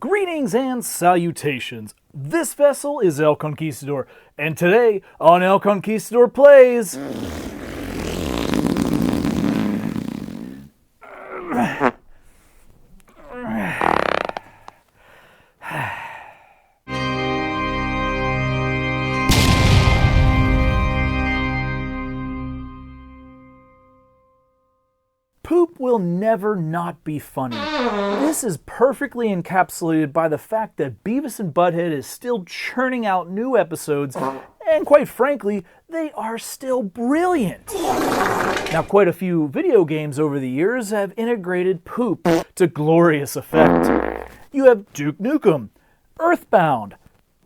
Greetings and salutations. This vessel is El Conquistador, and today on El Conquistador Plays... Poop will never not be funny. This is perfectly encapsulated by the fact that Beavis and Butthead is still churning out new episodes, and quite frankly, they are still brilliant. Now, quite a few video games over the years have integrated poop to glorious effect. You have Duke Nukem, Earthbound,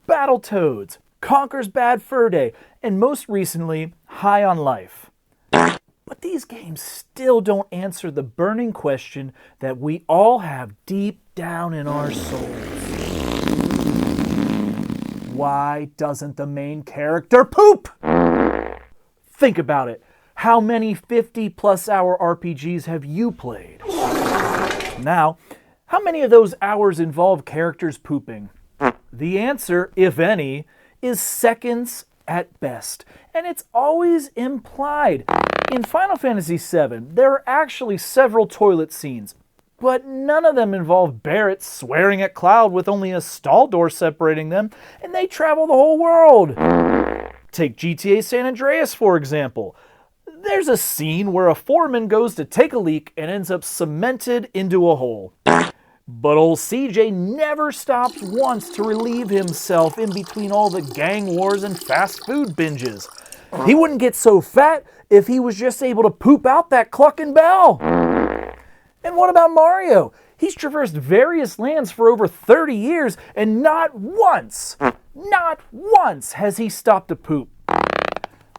Battletoads, Conker's Bad Fur Day, and most recently, High on Life. But these games still don't answer the burning question that we all have deep down in our souls. Why doesn't the main character poop? Think about it. How many 50-plus hour RPGs have you played? Now, how many of those hours involve characters pooping? The answer, if any, is seconds at best, and it's always implied. In Final Fantasy VII, there are actually several toilet scenes, but none of them involve Barrett swearing at Cloud with only a stall door separating them, and they travel the whole world. Take GTA San Andreas, for example. There's a scene where a foreman goes to take a leak and ends up cemented into a hole. But old CJ never stopped once to relieve himself in between all the gang wars and fast food binges. He wouldn't get so fat if he was just able to poop out that clucking bell. And what about Mario? He's traversed various lands for over 30 years, and not once has he stopped to poop.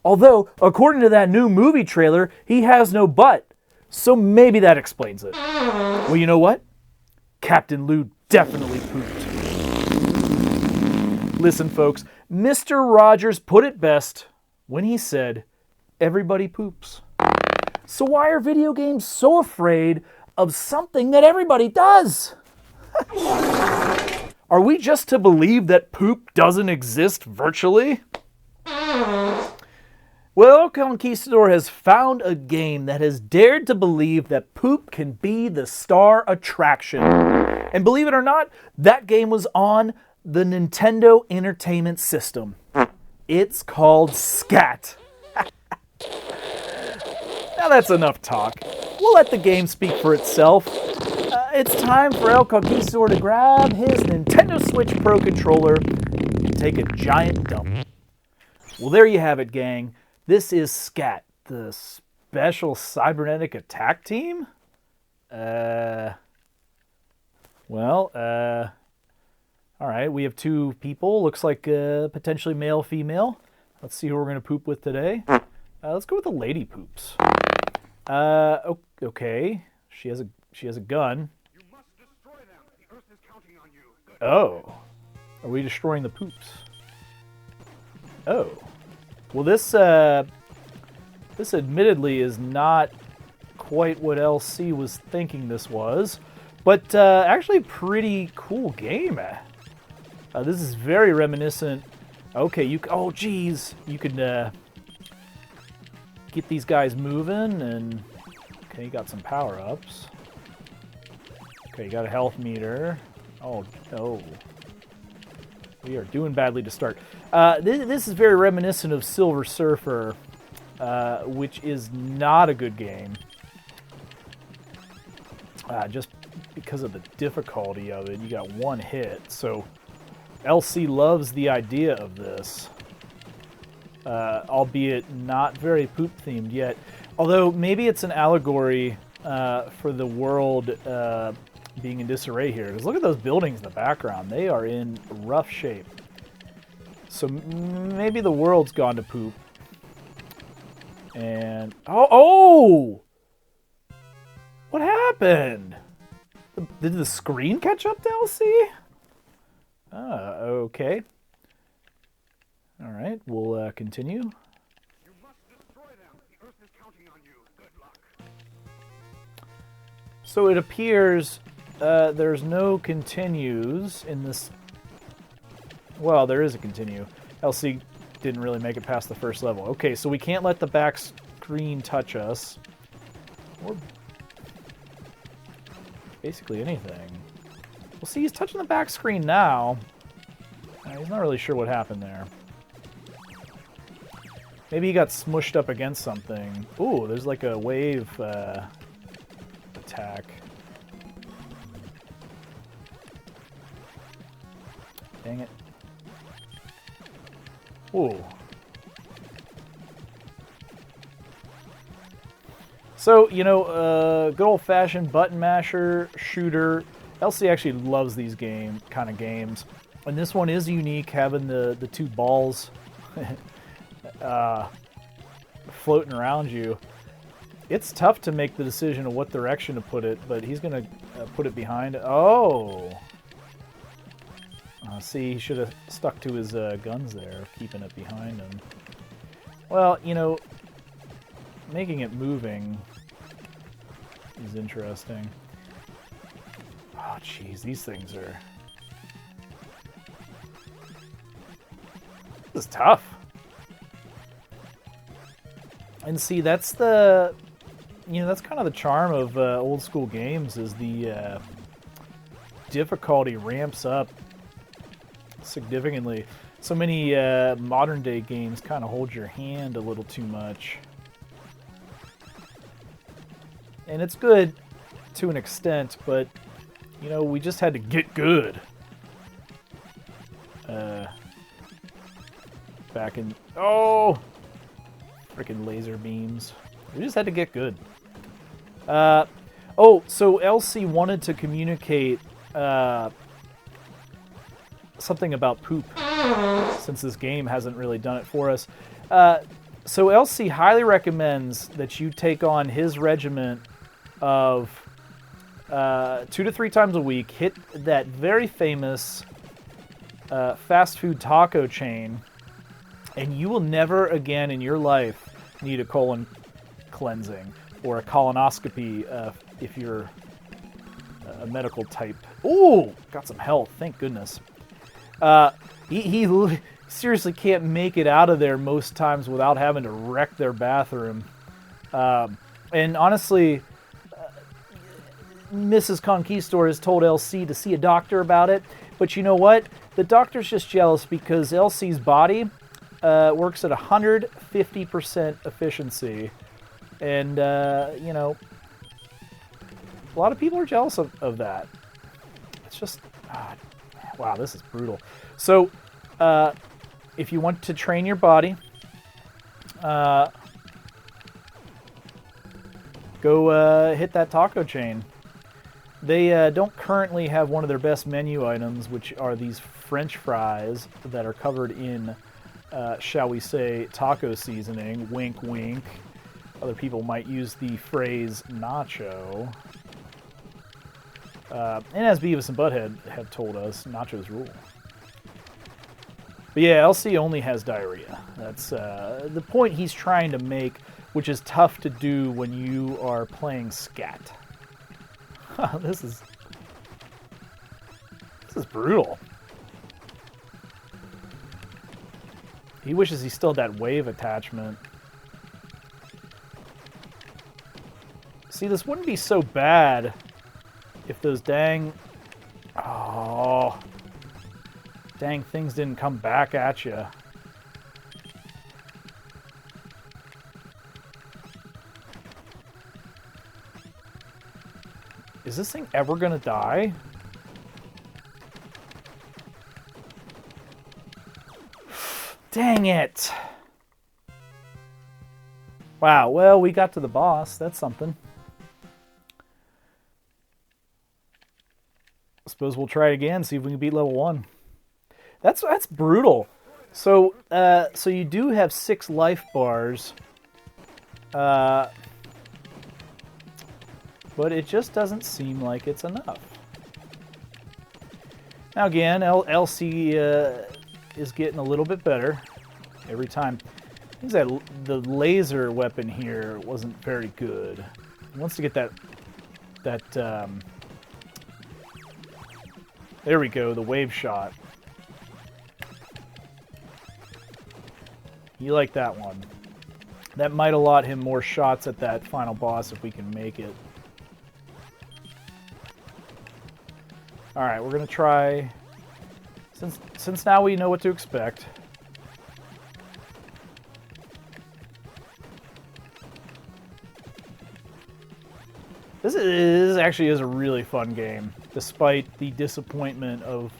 Although, according to that new movie trailer, he has no butt. So maybe that explains it. Well, you know what? Captain Lou definitely pooped. Listen, folks, Mr. Rogers put it best when he said, everybody poops. So why are video games so afraid of something that everybody does? Are we just to believe that poop doesn't exist virtually? Well, Conquistador has found a game that has dared to believe that poop can be the star attraction. And believe it or not, that game was on the Nintendo Entertainment System. It's called S.C.A.T. Now that's enough talk. We'll let the game speak for itself. It's time for El Conquistador to grab his Nintendo Switch Pro controller and take a giant dump. Well, there you have it, gang. This is S.C.A.T, the Special Cybernetic Attack Team? Alright, we have two people. Looks like potentially male, female. Let's see who we're going to poop with today. Let's go with the lady poops. Okay. She has a gun. You must destroy them. The Earth is counting on you. Good. Oh. Are we destroying the poops? Oh. Well, this admittedly is not quite what LC was thinking this was, but actually pretty cool game. This is very reminiscent. Okay, oh geez, you could get these guys moving, and okay, you got some power-ups. Okay, you got a health meter. Oh. We are doing badly to start. This is very reminiscent of Silver Surfer, which is not a good game. Just because of the difficulty of it. You got one hit, so LC loves the idea of this. Albeit not very poop-themed yet. Although maybe it's an allegory for the world being in disarray here. Because look at those buildings in the background. They are in rough shape. So maybe the world's gone to poop. And... Oh! What happened? Did the screen catch up to LC? Okay. Alright, we'll continue. You must destroy them. The Earth is counting on you. Good luck. So it appears there's no continues in this. Well, there is a continue. LC didn't really make it past the first level. Okay, so we can't let the back screen touch us. Or basically anything. Well, see, he's touching the back screen now. He's not really sure what happened there. Maybe he got smushed up against something. Ooh, there's like a wave attack. Dang it. Ooh. So, you know, good old-fashioned button masher, shooter. LC actually loves these kind of games. And this one is unique, having the two balls floating around you. It's tough to make the decision of what direction to put it, but he's going to put it behind. Oh! See, he should have stuck to his guns there, keeping it behind him. Well, you know, making it moving is interesting. Oh, jeez, these things are... This is tough. And see, that's the... You know, that's kind of the charm of old school games, is the difficulty ramps up significantly. So many modern day games kind of hold your hand a little too much. And it's good to an extent, but you know, we just had to get good. Back in... Oh! Freaking laser beams. We just had to get good. Oh, so LC wanted to communicate something about poop, since this game hasn't really done it for us. So LC highly recommends that you take on his regiment of 2 to 3 times a week, hit that very famous fast food taco chain, and you will never again in your life need a colon cleansing or a colonoscopy if you're a medical type. Ooh, got some health, thank goodness. He seriously can't make it out of there most times without having to wreck their bathroom. And honestly, Mrs. Conquistador has told LC to see a doctor about it. But you know what? The doctor's just jealous because LC's body works at 150% efficiency. And, you know, a lot of people are jealous of that. It's just... wow, this is brutal. So, if you want to train your body, go hit that taco chain. They don't currently have one of their best menu items, which are these French fries that are covered in, shall we say, taco seasoning. Wink, wink. Other people might use the phrase nacho. And as Beavis and Butthead have told us, nachos rule. But yeah, LC only has diarrhea. That's the point he's trying to make, which is tough to do when you are playing S.C.A.T. This is brutal. He wishes he still had that wave attachment. See, this wouldn't be so bad if those dang things didn't come back at you. Is this thing ever gonna die? Dang it! Wow, well, we got to the boss. That's something. I suppose we'll try it again, see if we can beat level 1. That's brutal. So so you do have 6 life bars. But it just doesn't seem like it's enough. Now again, LC is getting a little bit better every time. Seems that the laser weapon here wasn't very good. He wants to get that There we go, the wave shot. You like that one. That might allot him more shots at that final boss if we can make it. Alright, we're going to try... Since now we know what to expect. This actually is a really fun game, despite the disappointment of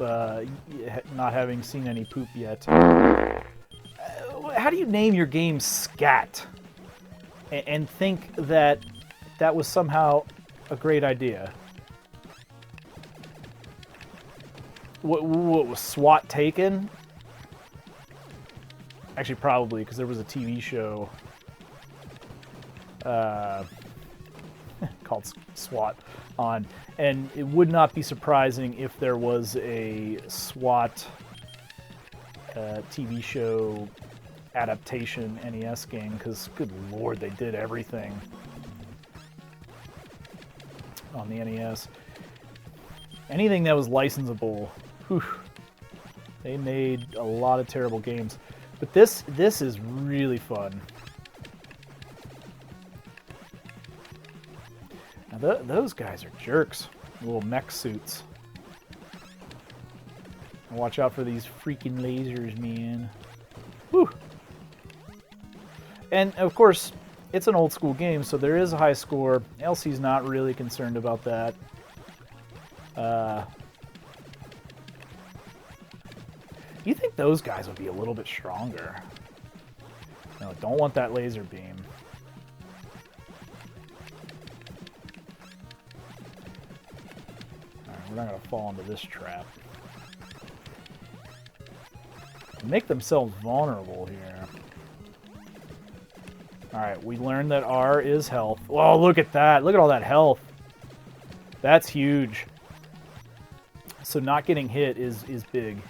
not having seen any poop yet. How do you name your game S.C.A.T? And think that that was somehow a great idea? What was S.W.A.T taken? Actually, probably, because there was a TV show called S.W.A.T on, and it would not be surprising if there was a S.W.A.T TV show adaptation NES game, because good lord, they did everything on the NES. Anything that was licensable, whew, they made a lot of terrible games. But this is really fun. Now those guys are jerks, little mech suits. Watch out for these freaking lasers, man. Whew. And, of course, it's an old school game, so there is a high score. LC's not really concerned about that. You think those guys would be a little bit stronger. No, don't want that laser beam. Alright, we're not going to fall into this trap. They make themselves vulnerable here. Alright, we learned that R is health. Oh, look at that. Look at all that health. That's huge. So not getting hit is big.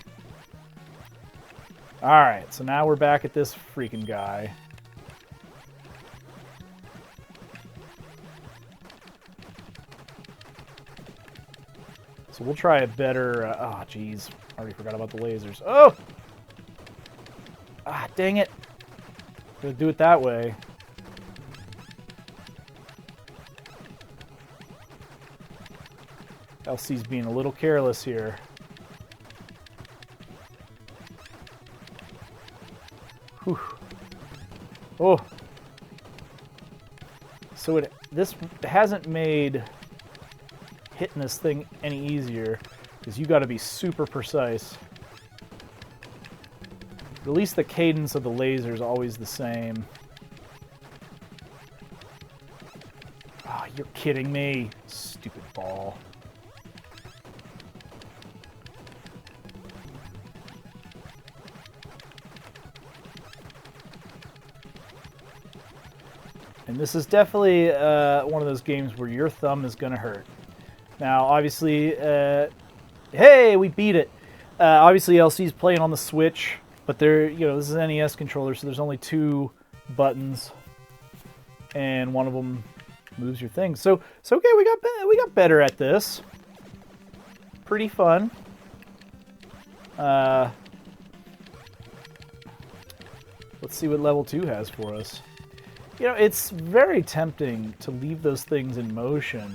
Alright, so now we're back at this freaking guy. So we'll try a better... oh, jeez. Already forgot about the lasers. Oh! Ah, dang it. Gonna do it that way. LC's being a little careless here. Whew. Oh. So this hasn't made hitting this thing any easier, because you got to be super precise. At least the cadence of the laser is always the same. Ah, oh, you're kidding me. Stupid ball. And this is definitely one of those games where your thumb is going to hurt. Now, obviously, hey, we beat it. Obviously, LC's playing on the Switch, but this is an NES controller, so there's only 2 buttons, and one of them moves your thing. So okay, we got better at this. Pretty fun. Let's see what level 2 has for us. It's very tempting to leave those things in motion,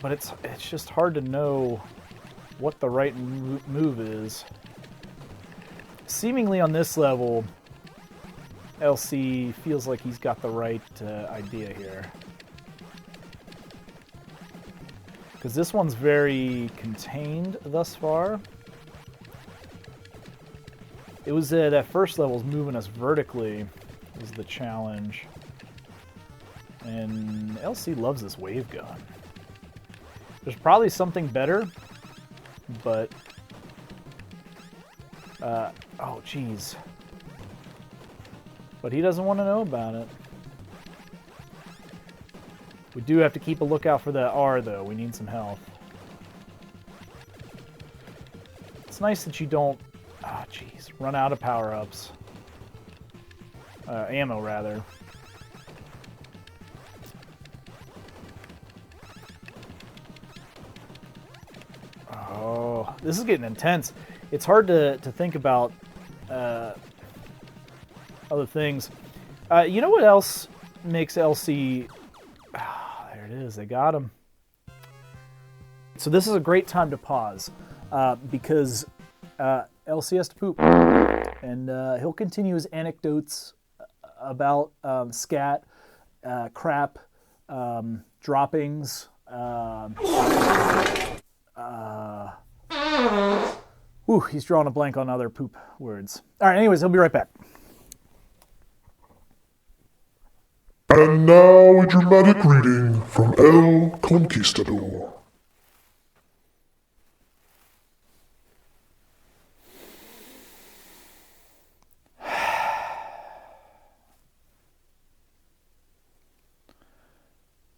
but it's just hard to know what the right move is. Seemingly on this level, LC feels like he's got the right idea here. Because this one's very contained thus far. It was that first level's moving us vertically is the challenge. And LC loves this wave gun. There's probably something better, but... oh, jeez. But he doesn't want to know about it. We do have to keep a lookout for that R, though. We need some health. It's nice that you don't... ah, jeez. Run out of power-ups. Ammo, rather. this is getting intense. It's hard to think about other things. You know what else makes LC... there it is. They got him. So this is a great time to pause because LC has to poop. And he'll continue his anecdotes about S.C.A.T, crap, droppings. He's drawing a blank on other poop words. All right, anyways, he'll be right back. And now a dramatic reading from El Conquistador.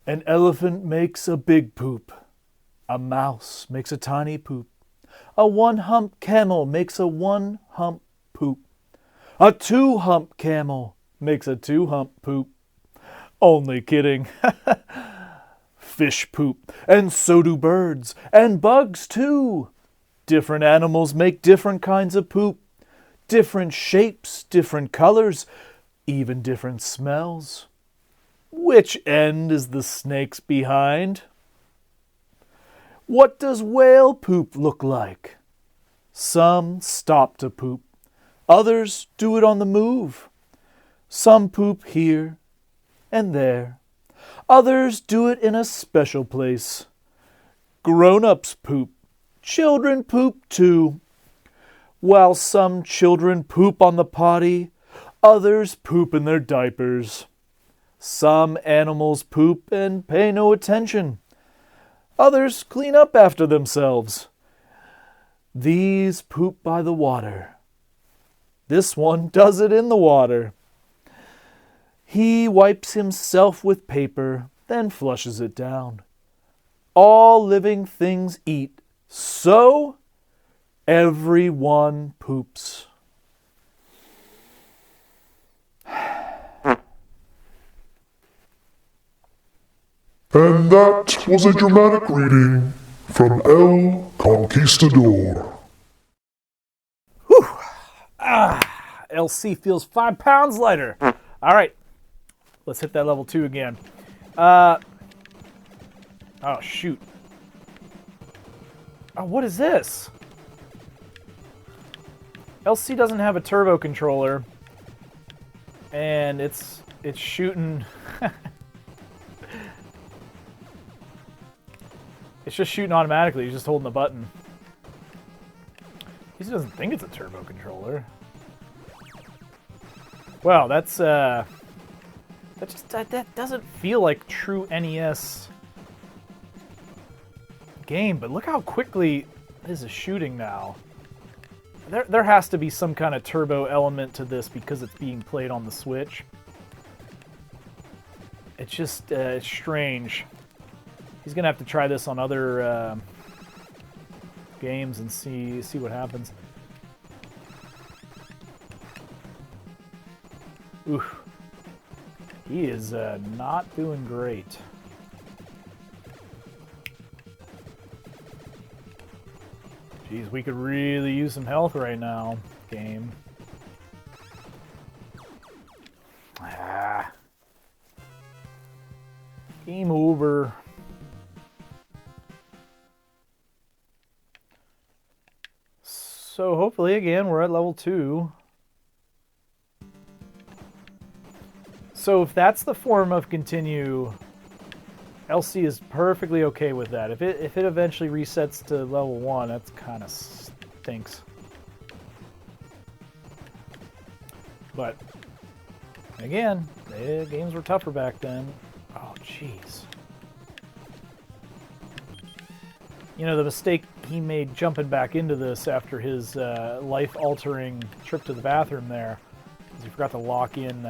An elephant makes a big poop. A mouse makes a tiny poop. A one-hump camel makes a one-hump poop. A two-hump camel makes a two-hump poop. Only kidding. Fish poop, and so do birds, and bugs too. Different animals make different kinds of poop. Different shapes, different colors, even different smells. Which end is the snake's behind? What does whale poop look like? Some stop to poop. Others do it on the move. Some poop here and there. Others do it in a special place. Grown-ups poop. Children poop too. While some children poop on the potty, others poop in their diapers. Some animals poop and pay no attention. Others clean up after themselves. These poop by the water. This one does it in the water. He wipes himself with paper, then flushes it down. All living things eat, so everyone poops. And that was a dramatic reading from El Conquistador. Whew. LC feels 5 pounds lighter. All right, let's hit that level 2 again. Oh, shoot. Oh, what is this? LC doesn't have a turbo controller, and it's shooting... It's just shooting automatically. He's just holding the button. He doesn't think it's a turbo controller. Wow, that's that doesn't feel like true NES game. But look how quickly this is shooting now. There has to be some kind of turbo element to this because it's being played on the Switch. It's just it's strange. He's gonna have to try this on other games and see what happens. Oof. He is not doing great. Jeez, we could really use some health right now, game. Game over. So hopefully, again, we're at level 2. So if that's the form of continue, LC is perfectly okay with that. If it eventually resets to level 1, that's kind of stinks. But again, the games were tougher back then. Oh, jeez. You know, the mistake he made jumping back into this after his life-altering trip to the bathroom there is he forgot to lock in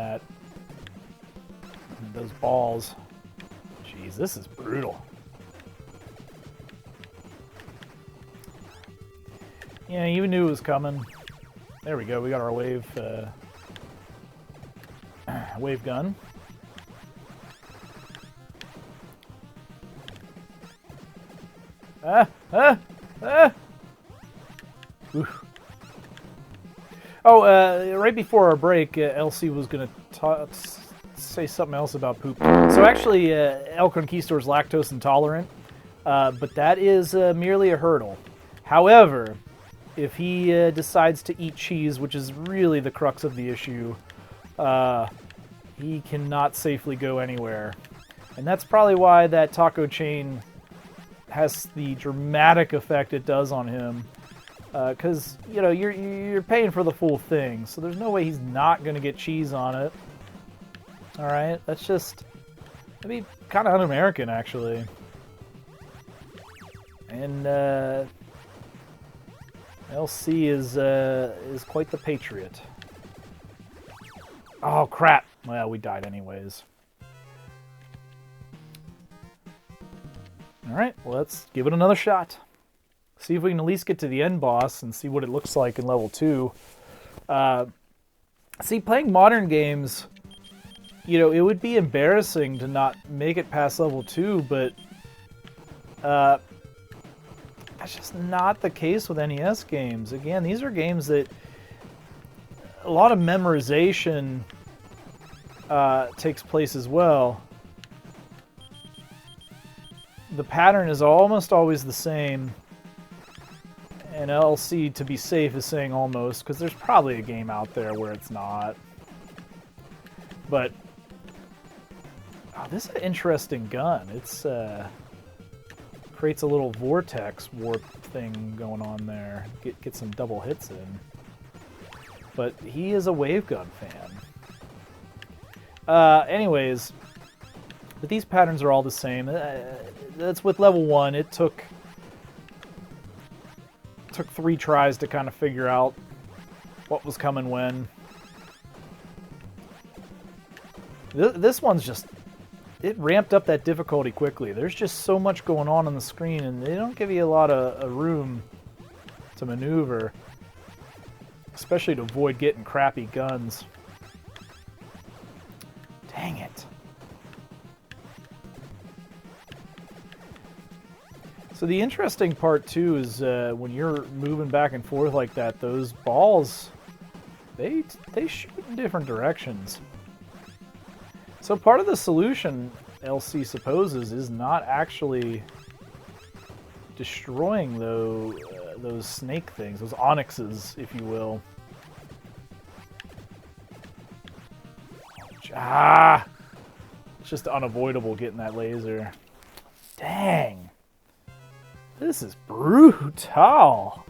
those balls. Jeez, this is brutal. Yeah, you knew it was coming. There we go. We got our wave gun. Oof. Oh, right before our break, LC was going to say something else about poop. So actually, El Conquistador is lactose intolerant, but that is merely a hurdle. However, if he decides to eat cheese, which is really the crux of the issue, he cannot safely go anywhere. And that's probably why that taco chain has the dramatic effect it does on him. Because, you know, you're paying for the full thing, so there's no way he's not going to get cheese on it. Alright, that'd be kind of un-American, actually. And, LC is quite the patriot. Oh, crap! Well, we died anyways. Alright, well, let's give it another shot. See if we can at least get to the end boss and see what it looks like in level 2. See, playing modern games, you know, it would be embarrassing to not make it past level 2, but that's just not the case with NES games. Again, these are games that a lot of memorization takes place as well. The pattern is almost always the same. And LC, to be safe, is saying almost, because there's probably a game out there where it's not. But, oh, this is an interesting gun. It's, creates a little vortex warp thing going on there. Get some double hits in. But he is a wavegun fan. Anyways, but these patterns are all the same. That's with level 1. It took 3 tries to kind of figure out what was coming when. This one's just, it ramped up that difficulty quickly. There's just so much going on the screen, and they don't give you a lot of room to maneuver, especially to avoid getting crappy guns. Dang it. So the interesting part, too, is when you're moving back and forth like that, those balls, they shoot in different directions. So part of the solution, LC supposes, is not actually destroying those snake things, those onyxes, if you will. Ah! It's just unavoidable getting that laser. Dang! This is brutal.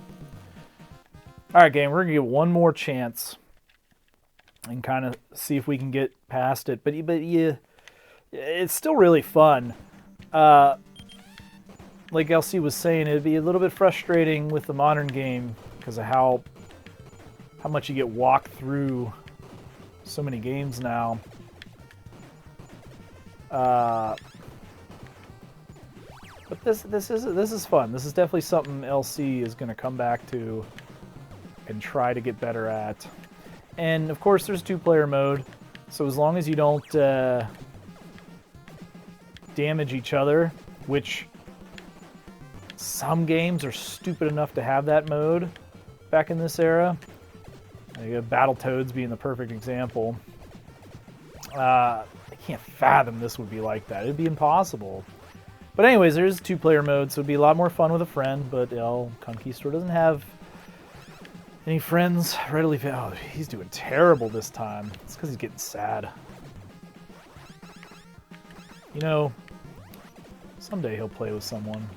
Alright, game, we're going to give one more chance and kind of see if we can get past it. But yeah, it's still really fun. Like LC was saying, it'd be a little bit frustrating with the modern game because of how much you get walked through so many games now. But this is fun. This is definitely something LC is going to come back to and try to get better at. And of course, there's 2-player mode, so as long as you don't damage each other, which some games are stupid enough to have that mode back in this era. Battletoads being the perfect example. I can't fathom this would be like that. It'd be impossible. But anyways, there's 2-player mode, so it'd be a lot more fun with a friend, but El Conquistador doesn't have any friends readily available. Oh, he's doing terrible this time. It's because he's getting sad. You know, someday he'll play with someone.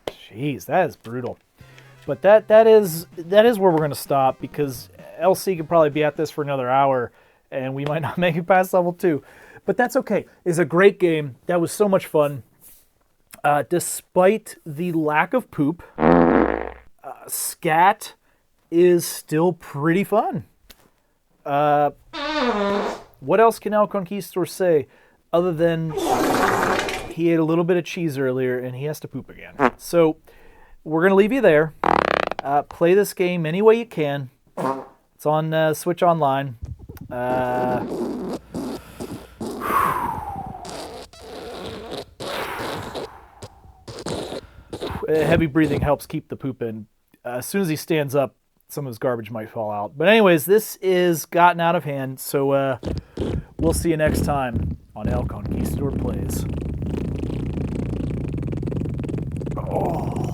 Jeez, that is brutal. But that is where we're going to stop, because LC could probably be at this for another hour, and we might not make it past level 2. But that's okay. It's a great game. That was so much fun. Despite the lack of poop, S.C.A.T is still pretty fun. What else can El Conquistador say other than he ate a little bit of cheese earlier and he has to poop again? So we're going to leave you there. Play this game any way you can. It's on Switch Online. Heavy breathing helps keep the poop in. As soon as he stands up, some of his garbage might fall out. But anyways, this is gotten out of hand, so we'll see you next time on El Conquistador Plays. Oh.